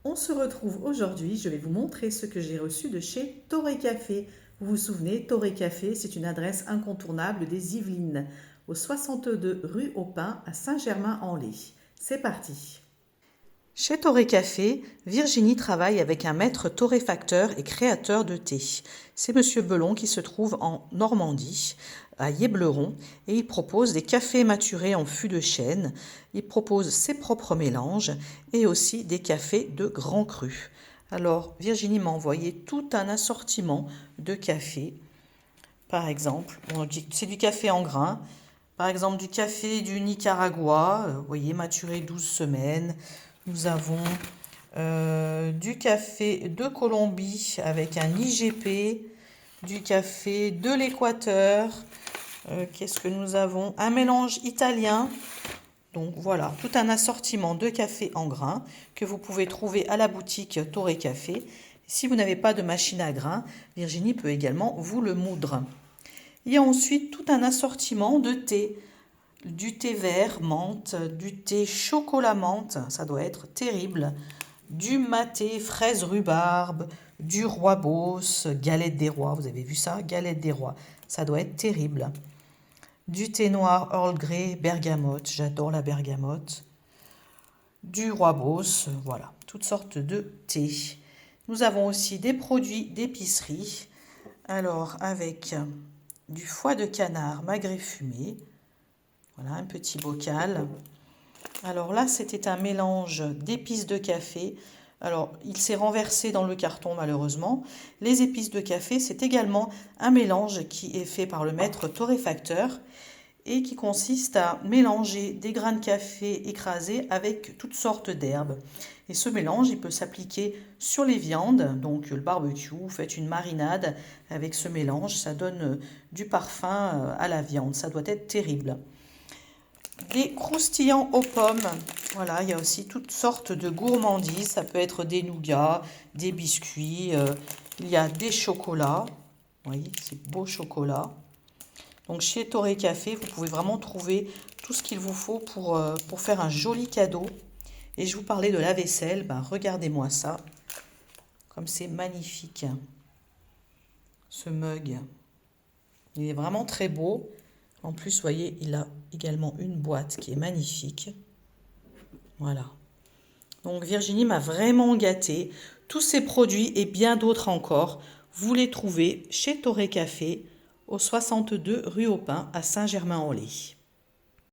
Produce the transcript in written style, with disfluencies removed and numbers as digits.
On se retrouve aujourd'hui, je vais vous montrer ce que j'ai reçu de chez Toré Café. Vous vous souvenez, Toré Café, c'est une adresse incontournable des Yvelines, au 62 rue Au Pin à Saint-Germain-en-Laye. C'est parti. Chez Toré Café, Virginie travaille avec un maître torréfacteur et créateur de thé. C'est Monsieur Belon qui se trouve en Normandie, à Yébleron, et il propose des cafés maturés en fût de chêne. Il propose ses propres mélanges et aussi des cafés de grand cru. Alors, Virginie m'a envoyé tout un assortiment de cafés. Par exemple, c'est du café en grains. Par exemple, du café du Nicaragua, vous voyez, maturé 12 semaines. Nous avons du café de Colombie avec un IGP, du café de l'Équateur. Qu'est-ce que nous avons? Un mélange italien. Donc voilà, tout un assortiment de café en grains que vous pouvez trouver à la boutique Toré Café. Si vous n'avez pas de machine à grains, Virginie peut également vous le moudre. Il y a ensuite tout un assortiment de thé. Du thé vert menthe, du thé chocolat menthe, ça doit être terrible, du maté fraise rhubarbe, du rooibos, galette des rois, vous avez vu ça? Galette des rois, ça doit être terrible. Du thé noir Earl Grey, bergamote, j'adore la bergamote. Du rooibos, voilà, toutes sortes de thés. Nous avons aussi des produits d'épicerie, alors avec du foie de canard magret fumé, voilà un petit bocal. Alors là, c'était un mélange d'épices de café. Alors, il s'est renversé dans le carton malheureusement. Les épices de café, c'est également un mélange qui est fait par le maître torréfacteur et qui consiste à mélanger des grains de café écrasés avec toutes sortes d'herbes. Et ce mélange, il peut s'appliquer sur les viandes, donc le barbecue, vous faites une marinade avec ce mélange, ça donne du parfum à la viande, ça doit être terrible. Des croustillants aux pommes. Voilà, il y a aussi toutes sortes de gourmandises. Ça peut être des nougats, des biscuits. Il y a des chocolats. Vous voyez, ces beaux chocolats. Donc chez Toré Café, vous pouvez vraiment trouver tout ce qu'il vous faut pour faire un joli cadeau. Et je vous parlais de la vaisselle. Ben, regardez-moi ça. Comme c'est magnifique. Ce mug. Il est vraiment très beau. En plus, vous voyez, il a également une boîte qui est magnifique. Voilà. Donc Virginie m'a vraiment gâtée. Tous ces produits et bien d'autres encore, vous les trouvez chez Toré Café, au 62 rue Au Pin à Saint-Germain-en-Laye.